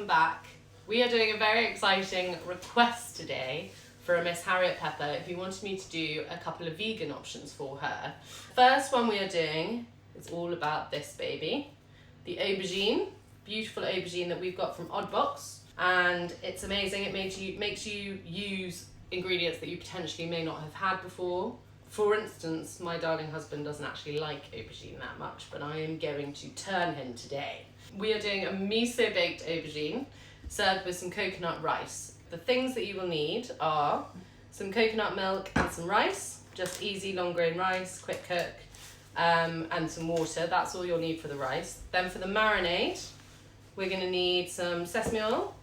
welcome back. We are doing a very exciting request today for a Miss Harriet Pepper who wanted me to do a couple of vegan options for her. First one we are doing is all about this baby, the aubergine, beautiful aubergine that we've got from Oddbox, and it's amazing. It makes you use ingredients that you potentially may not have had before. For instance, my darling husband doesn't actually like aubergine that much, but I am going to turn him today. We are doing a miso baked aubergine served with some coconut rice. The things that you will need are some coconut milk and some rice, just easy long grain rice, quick cook, and some water. That's all you'll need for the rice. Then for the marinade, we're going to need some sesame oil,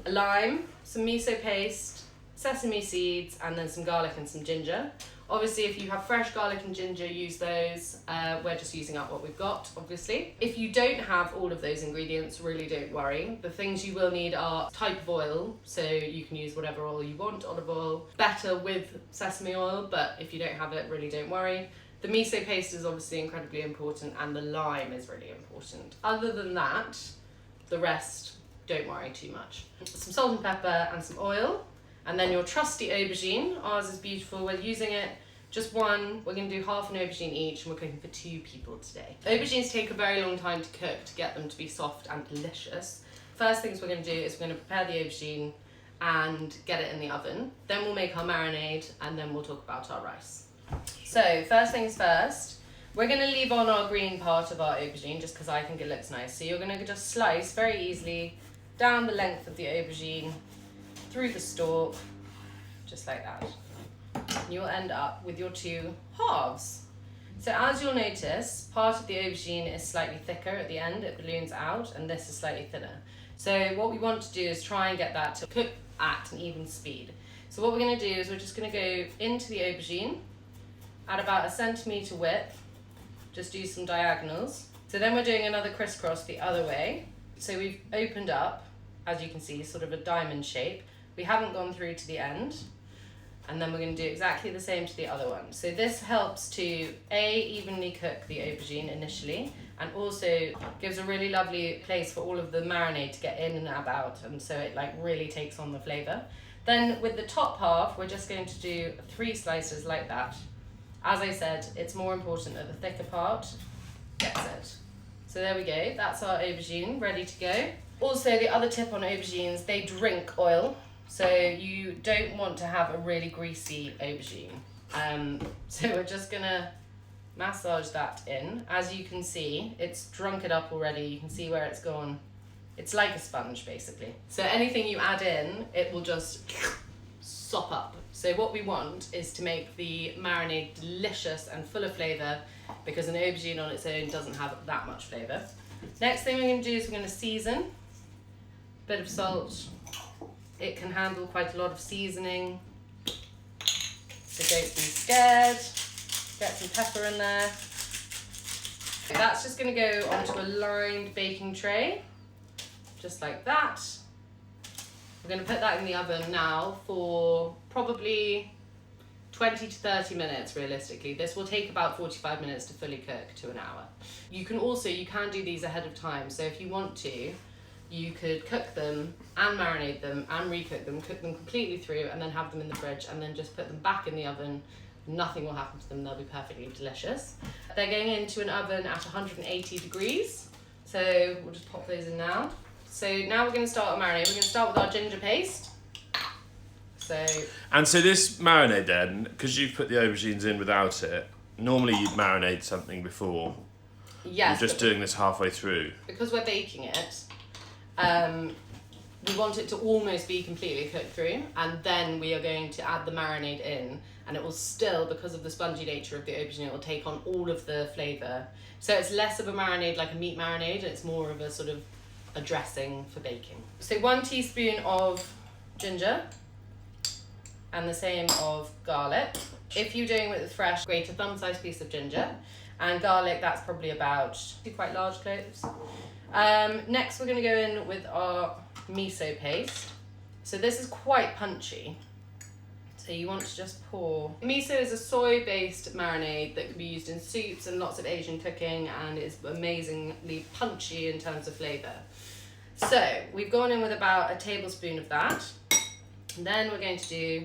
a lime, some miso paste, sesame seeds, and then some garlic and some ginger. Obviously, if you have fresh garlic and ginger, use those. We're just using up what we've got, obviously. If you don't have all of those ingredients, really don't worry. The things you will need are type of oil, so you can use whatever oil you want, olive oil. Better with sesame oil, but if you don't have it, really don't worry. The miso paste is obviously incredibly important, and the lime is really important. Other than that, the rest, don't worry too much. Some salt and pepper and some oil. And then your trusty aubergine. Ours is beautiful. We're using it just one. We're going to do half an aubergine each, and we're cooking for 2 people today. Aubergines take a very long time to cook to get them to be soft and delicious. First things we're going to do is we're going to prepare the aubergine and get it in the oven. Then we'll make our marinade, and then we'll talk about our rice. So first things first, we're going to leave on our green part of our aubergine just because I think it looks nice. So you're going to just slice very easily down the length of the aubergine, through the stalk, just like that. And you'll end up with your 2 halves. So as you'll notice, part of the aubergine is slightly thicker at the end, it balloons out, and this is slightly thinner. So what we want to do is try and get that to cook at an even speed. So what we're going to do is we're just going to go into the aubergine at about 1 centimetre width, just do some diagonals. So then we're doing another crisscross the other way. So we've opened up, as you can see, sort of a diamond shape. We haven't gone through to the end, and then we're going to do exactly the same to the other one. So this helps to evenly cook the aubergine initially, and also gives a really lovely place for all of the marinade to get in and about, and so it like really takes on the flavour. Then with the top half, we're just going to do 3 slices like that. As I said, it's more important that the thicker part gets it. So there we go, that's our aubergine ready to go. Also, the other tip on aubergines, they drink oil. So you don't want to have a really greasy aubergine. So we're just gonna massage that in. As you can see, it's drunk it up already. You can see where it's gone. It's like a sponge, basically. So anything you add in, it will just sop up. So what we want is to make the marinade delicious and full of flavour, because an aubergine on its own doesn't have that much flavour. Next thing we're gonna do is we're gonna season. Bit of salt. It can handle quite a lot of seasoning, so don't be scared. Get some pepper in there. That's just going to go onto a lined baking tray, just like that. We're going to put that in the oven now for probably 20 to 30 minutes realistically. This will take about 45 minutes to fully cook to an hour. You can do these ahead of time, so if you want to, you could cook them and marinate them and recook them, cook them completely through, and then have them in the fridge, and then just put them back in the oven. Nothing will happen to them, they'll be perfectly delicious. They're going into an oven at 180 degrees, so we'll just pop those in now. So now we're going to start our marinade. We're going to start with our ginger paste. So this marinade then, because you've put the aubergines in without it, normally you'd marinate something before. Yes. You're just doing this halfway through. Because we're baking it, we want it to almost be completely cooked through, and then we are going to add the marinade in, and it will still, because of the spongy nature of the aubergine, it will take on all of the flavour. So it's less of a marinade like a meat marinade, and it's more of a sort of a dressing for baking. So 1 teaspoon of ginger, and the same of garlic. If you're doing it with fresh, grate a thumb-sized piece of ginger, and garlic, that's probably about 2 quite large cloves. Next we're going to go in with our miso paste. So this is quite punchy, so you want to just pour. Miso is a soy-based marinade that can be used in soups and lots of Asian cooking, and is amazingly punchy in terms of flavour. So we've gone in with about a tablespoon of that. And then we're going to do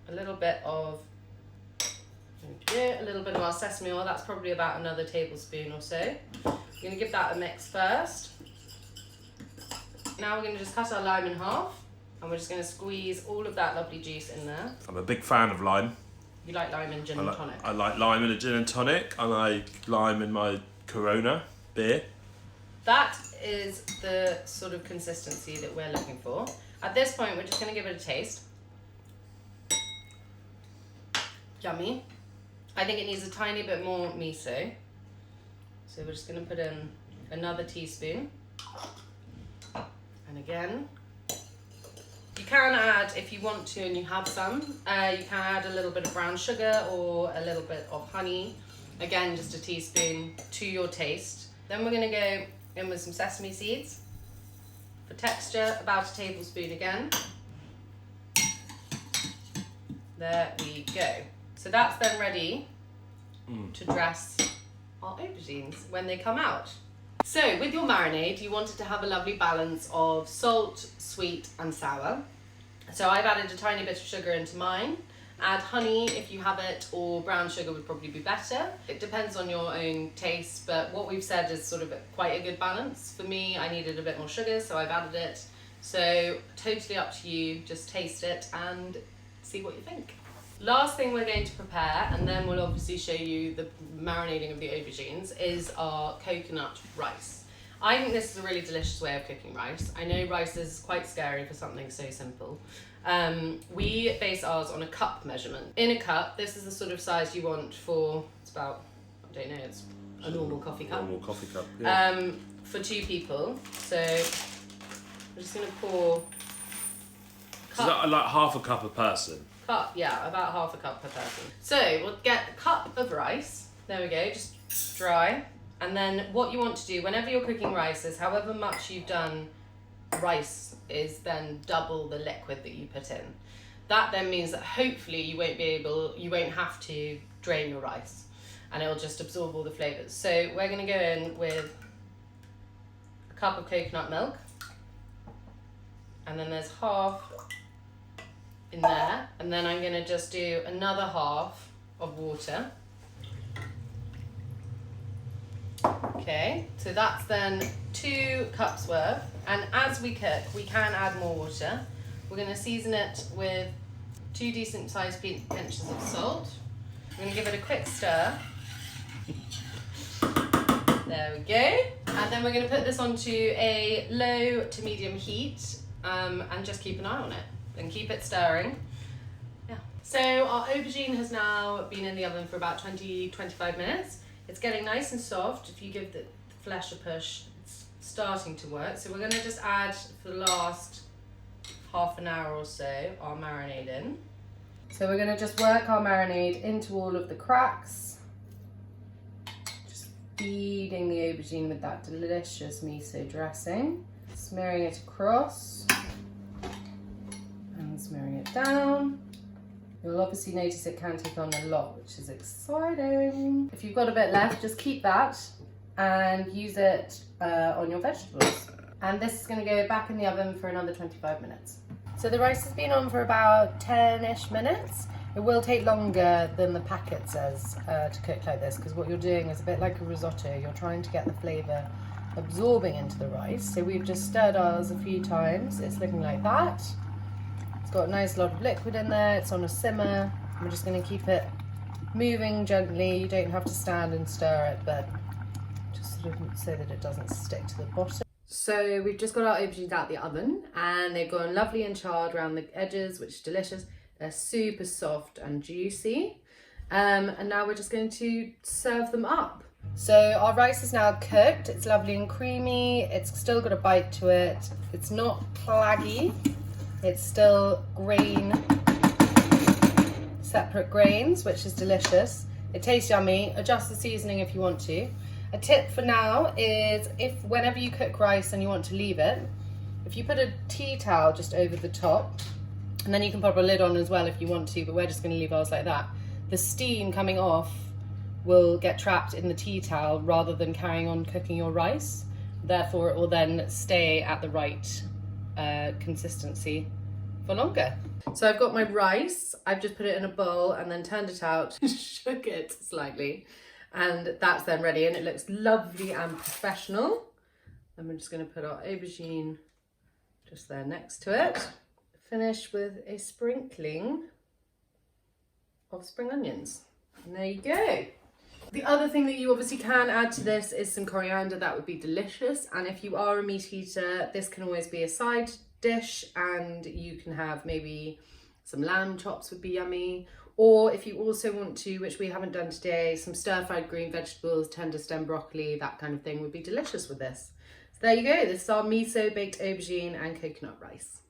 a little bit of our sesame oil. That's probably about another tablespoon or so. We're going to give that a mix first. Now we're going to just cut our lime in half, and we're just going to squeeze all of that lovely juice in there. I'm a big fan of lime. You like lime in gin and tonic? I like lime in a gin and tonic. I like lime in my Corona beer. That is the sort of consistency that we're looking for. At this point, we're just going to give it a taste. Yummy. I think it needs a tiny bit more miso. So we're just going to put in another teaspoon. And again, you can add, if you want to and you have some, you can add a little bit of brown sugar or a little bit of honey. Again, just a teaspoon to your taste. Then we're going to go in with some sesame seeds. For texture, about a tablespoon again. There we go. So that's then ready to dress our aubergines when they come out. So with your marinade, you wanted to have a lovely balance of salt, sweet and sour. So I've added a tiny bit of sugar into mine. Add honey if you have it, or brown sugar would probably be better. It depends on your own taste, but what we've said is sort of quite a good balance. For me, I needed a bit more sugar, so I've added it. So totally up to you, just taste it and see what you think. Last thing we're going to prepare, and then we'll obviously show you the marinating of the aubergines, is our coconut rice. I think this is a really delicious way of cooking rice. I know rice is quite scary for something so simple. We base ours on a cup measurement. In a cup, this is the sort of size you want for, it's about, I don't know, it's a normal coffee cup. Normal coffee cup, yeah. For 2 people. So I'm just going to pour Is that like half a cup a person? Cup, yeah, about half a cup per person. So we'll get a cup of rice. There we go, just dry. And then what you want to do whenever you're cooking rice is however much you've done rice is then double the liquid that you put in. That then means that hopefully you won't have to drain your rice, and it'll just absorb all the flavours. So we're going to go in with a cup of coconut milk, and then there's half in there, and then I'm going to just do another half of water. Okay, so that's then 2 cups worth, and as we cook we can add more water. We're going to season it with 2 decent sized pinches of salt. We're going to give it a quick stir. There we go. And then we're going to put this onto a low to medium heat, and just keep an eye on it and keep it stirring. Yeah. So our aubergine has now been in the oven for about 20-25 minutes. It's getting nice and soft. If you give the flesh a push, it's starting to work. So we're going to just add, for the last half an hour or so, our marinade in. So we're going to just work our marinade into all of the cracks. Just feeding the aubergine with that delicious miso dressing. Smearing it across. And smearing it down. You'll obviously notice it can take on a lot, which is exciting. If you've got a bit left, just keep that and use it on your vegetables. And this is going to go back in the oven for another 25 minutes. So the rice has been on for about 10-ish minutes. It will take longer than the packet says to cook like this, because what you're doing is a bit like a risotto. You're trying to get the flavour absorbing into the rice. So we've just stirred ours a few times. It's looking like that. It's got a nice lot of liquid in there. It's on a simmer. We're just going to keep it moving gently. You don't have to stand and stir it, but just sort of so that it doesn't stick to the bottom. So we've just got our aubergines out the oven, and they've gone lovely and charred around the edges, which is delicious. They're super soft and juicy. And now we're just going to serve them up. So our rice is now cooked. It's lovely and creamy. It's still got a bite to it. It's not claggy. It's still separate grains, which is delicious. It tastes yummy. Adjust the seasoning if you want to. A tip for now is whenever you cook rice and you want to leave it, if you put a tea towel just over the top, and then you can pop a lid on as well if you want to, but we're just going to leave ours like that. The steam coming off will get trapped in the tea towel rather than carrying on cooking your rice. Therefore, it will then stay at the right consistency for longer. So I've got my rice, I've just put it in a bowl and then turned it out, shook it slightly, and that's then ready, and it looks lovely and professional. And we're just going to put our aubergine just there next to it. Finish with a sprinkling of spring onions. And there you go. The other thing that you obviously can add to this is some coriander. That would be delicious. And if you are a meat eater, this can always be a side dish, and you can have maybe some lamb chops would be yummy. Or if you also want to, which we haven't done today, some stir-fried green vegetables, tender stem broccoli, that kind of thing would be delicious with this. So there you go. This is our miso baked aubergine and coconut rice.